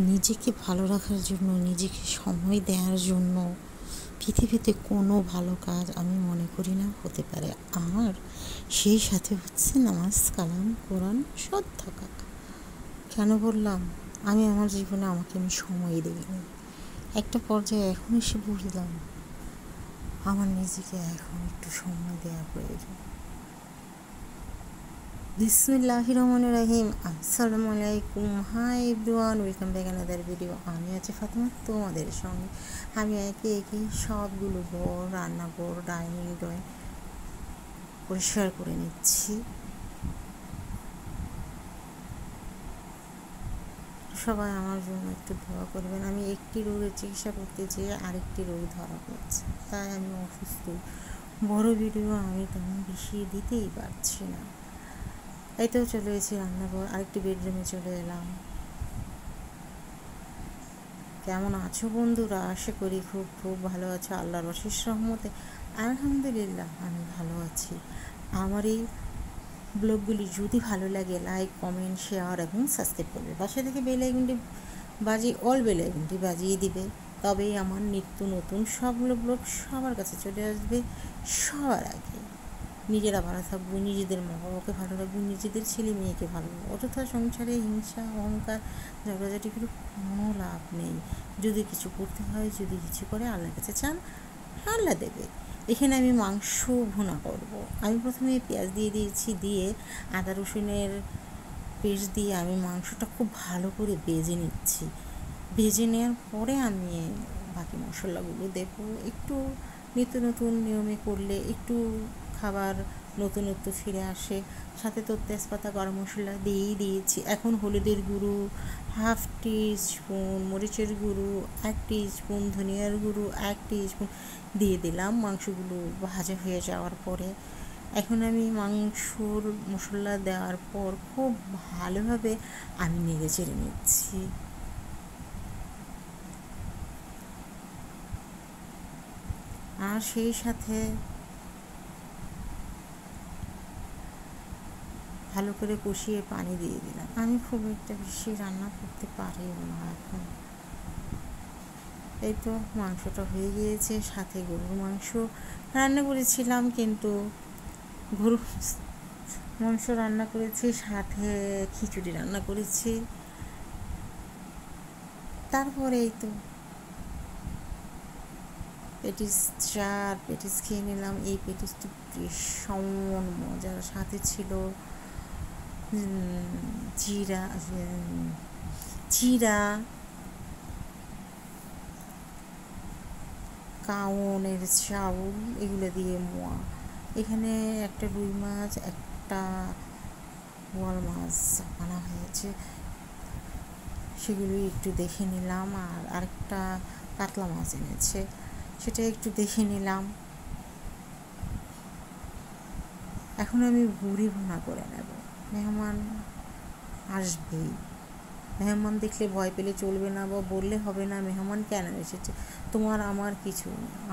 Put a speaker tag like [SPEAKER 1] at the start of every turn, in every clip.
[SPEAKER 1] নিজেকে ভালো রাখার জন্য, নিজেকে সময় দেওয়ার জন্য পৃথিবীতে কোনো ভালো কাজ আমি মনে করি না হতে পারে। আর সেই সাথে হচ্ছে নামাজ কালাম কোরআন সৎ থাকা। কেন বললাম? আমি আমার জীবনে আমাকে আমি সময় দিইনি। একটা পর্যায়ে এখন এসে বুঝলাম আমার নিজেকে এখন একটু সময় দেওয়া প্রয়োজন। বিসমিল্লাহির রহমানির রহিম। আসসালামু আলাইকুম, hi everyone, welcome back another video. আমি আছি ফাতেমা তোমাদের সঙ্গে। আমি একে একে সবগুলো ঘর, রান্নাঘর, ডাইনিং রুম পরিষ্কার করে নিচ্ছি। সবাই আমার জন্য একটু দোয়া করবেন। আমি একটি রোগের চিকিৎসা করতে যেয়ে আরেকটি রোগ ধরা পড়ছে, তাই আমি অসুস্থ। বড় ভিডিও আমি তেমন বেশি দিতেই পারছি না। এই তো চলে এসেছি রান্নাঘর, আরেকটি বেডরুমে চলে এলাম। কেমন আছো বন্ধুরা? আশা করি খুব খুব ভালো আছো। আল্লাহর অশেষ রহমতে আলহামদুলিল্লাহ আমি ভালো আছি। আমার এই ব্লগগুলি যদি ভালো লাগে লাইক, কমেন্ট, শেয়ার এবং সাবস্ক্রাইব করবে। পাশে থেকে বেল আইকনটি অল বেল আইকনটি বাজিয়ে দিবে, তবেই আমার নিত্য নতুন সবগুলো ব্লগ সবার কাছে চলে আসবে সবার আগে। নিজেরা ভালো থাকবো, নিজেদের মা বাবাকে ভালো রাখবো, নিজেদের ছেলে মেয়েকে ভালো রাখবো। অযথা সংসারে হিংসা, অহংকার, ঝগড়াঝাটি করে কোনো লাভ নেই। যদি কিছু করতে হয়, যদি কিছু করে আল্লাহর কাছে চান, আল্লাহ দেবে। এখানে আমি মাংস ভুনা করব। আমি প্রথমে পেঁয়াজ দিয়ে দিয়েছি, দিয়ে আদা রসুনের পেস্ট দিয়ে আমি মাংসটা খুব ভালো করে ভেজে নিচ্ছি। ভেজে নেওয়ার পরে আমি বাকি মশলাগুলো দেবো। একটু নিত্য নতুন নিয়মে করলে একটু খাবার নতুনত্ব ফিরে আসে। সাথে তো তেজপাতা, গরম মশলা দিয়েই দিয়েছি। এখন হলুদের গুঁড়ো 1/2 টিস্পুন, মরিচের গুঁড়ো 1 টিস্পুন, ধনিয়ার গুঁড়ো 1 টিস্পুন দিয়ে দিলাম মাংসগুলো ভাজা হয়ে যাওয়ার পরে। এখন আমি মাংসর মশলা দেওয়ার পর খুব ভালোভাবে আমি নেড়ে চেড়ে নিচ্ছি। আর সেই সাথে ভালো করে কষিয়ে পানি দিয়ে দিলাম। আমি খুব একটা বেশি রান্না করতে পারিও না এখন। এই তো মাংসটা হয়ে গিয়েছে। সাথে গরুর মাংস রান্না করেছিলাম, কিন্তু গরুর মাংস রান্না করেছি, সাথে খিচুড়ি রান্না করেছি। তারপরে এই তো পেটিস খেয়ে নিলাম। এই পেটিসটি ভীষণ মজার। সাথে ছিল জিরা, কাউনের চাউল, এগুলো দিয়ে মোয়া। এখানে একটা রুই মাছ, একটা বোয়াল মাছ আনা হয়েছে, সেগুলো একটু দেখে নিলাম। আর আরেকটা কাতলা মাছ এনেছে, সেটা একটু দেখে নিলাম। এখন আমি ভুড়ি ভুনা করে নেব। মেহমান আসবেই, মেহমান দেখলে ভয় পেলে চলবে না, বা বললে হবে না মেহমান কেন এসেছে। তোমার আমার কিছু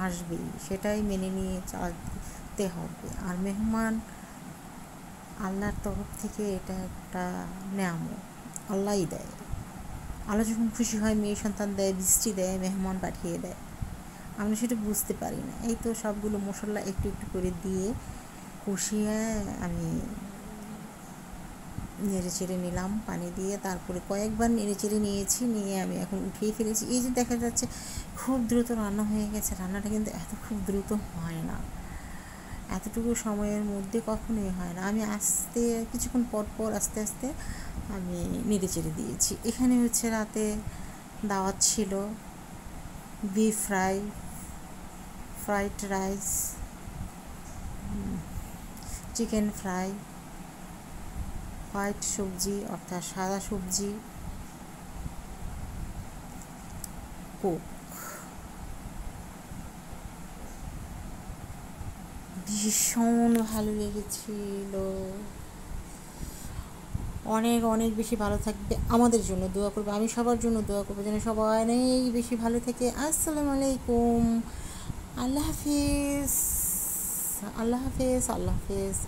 [SPEAKER 1] আসবেই, সেটাই মেনে নিয়ে চলতে হবে। আর মেহমান আল্লাহর তরফ থেকে এটা একটা নেয়ামত, আল্লাহই দেয়। আল্লাহ যখন খুশি হয় মেয়ে সন্তান দেয়, বৃষ্টি দেয়, মেহমান পাঠিয়ে দেয়। আমরা সেটা বুঝতে পারি না। এই তো সবগুলো মশলা একটু একটু করে দিয়ে কষিয়ে আমি নেড়ে চেড়ে নিলাম পানি দিয়ে। তারপরে কয়েকবার নেড়ে চেড়ে নিয়েছি, নিয়ে আমি এখন উঠিয়ে ফেলেছি। এই যে দেখা যাচ্ছে খুব দ্রুত রান্না হয়ে গেছে। রান্নাটা কিন্তু এত খুব দ্রুত হয় না, এতটুকু সময়ের মধ্যে কখনোই হয় না। আমি কিছুক্ষণ পর আস্তে আস্তে আমি নেড়ে চেড়ে দিয়েছি। এখানে হচ্ছে রাতে দাওয়াত ছিল, beef fry, fried rice, chicken fry, white সবজি অর্থাৎ সাদা সবজি, কোক। ভীষণ ভালো লেগেছিল। অনেক অনেক বেশি ভালো থাকবে, আমাদের জন্য দোয়া করবে। আমি সবার জন্য দোয়া করবো যেন সবাই অনেক বেশি ভালো থাকে। আসসালামু আলাইকুম, আল্লাহ হাফিজ, আল্লাহ হাফিজ, আল্লাহ হাফিজ।